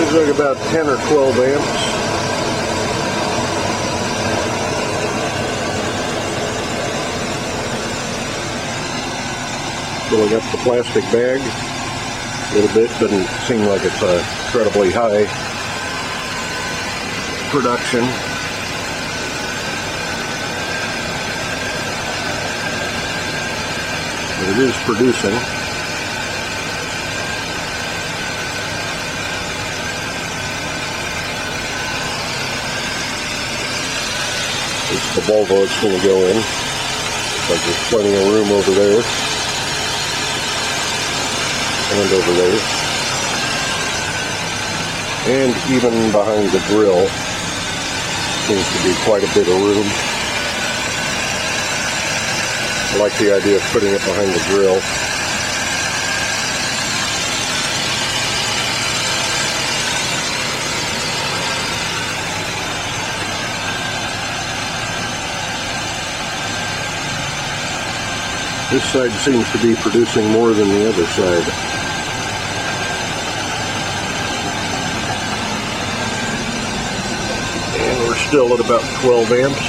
Seems like about 10 or 12 amps. Filling up the plastic bag a little bit. Doesn't seem like it's a incredibly high production. But it is producing. It's the Volvo it's going to go in. Looks like there's plenty of room over there. And over there. And even behind the grill seems to be quite a bit of room. I like the idea of putting it behind the grill. This side seems to be producing more than the other side. And we're still at about 12 amps.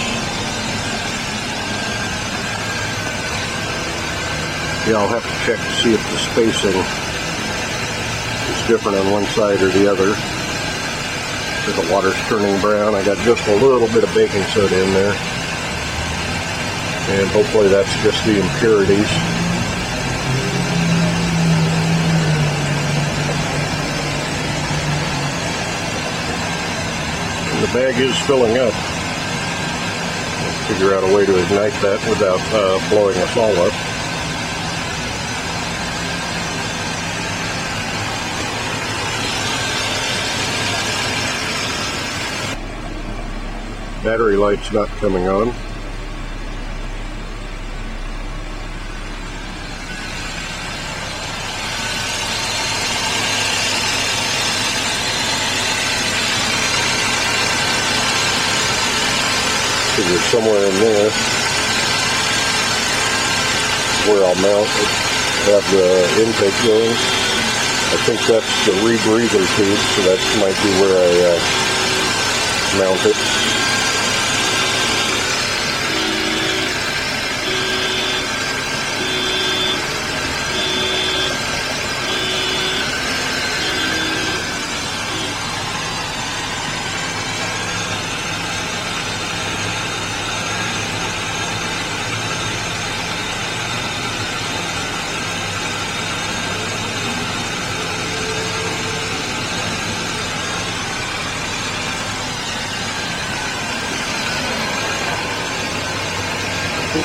Yeah, I'll have to check to see if the spacing is different on one side or the other. If the water's turning brown, I got just a little bit of baking soda in there. And hopefully that's just the impurities. And the bag is filling up. Let's figure out a way to ignite that without blowing us all up. Battery light's not coming on. Figure somewhere in there where I'll mount it, have the intake going. I think that's the rebreather tube, so that might be where I mount it.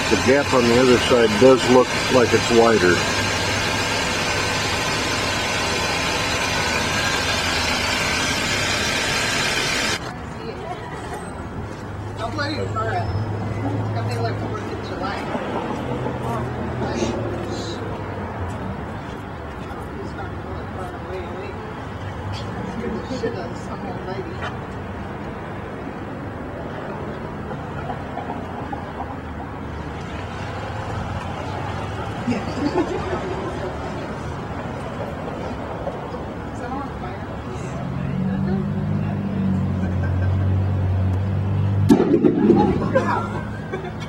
The gap on the other side does look like it's wider. Don't let it burn it. Got me left to work in July. He's not going to burn away. Scared the shit out of some old lady. Is that on fire?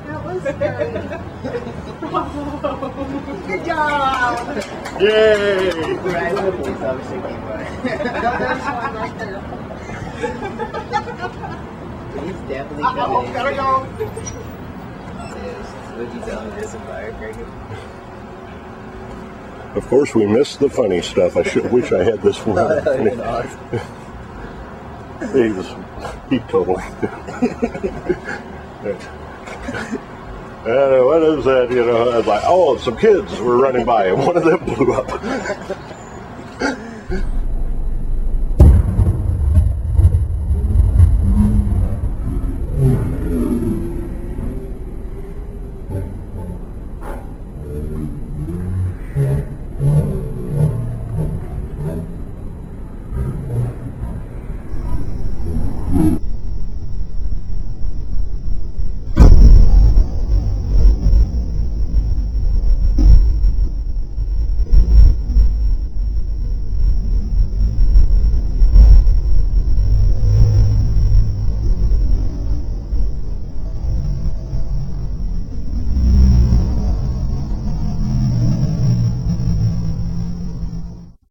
That was scary. Good job! Yay! Right, the police officer came by. There's one right there. He's definitely Uh-oh, coming in. gotta go. Yes, what you telling me, this a firecracker? Of course, we missed the funny stuff. I wish I had this one. He totally. What is that? You know, I was like, oh, some kids were running by and one of them blew up.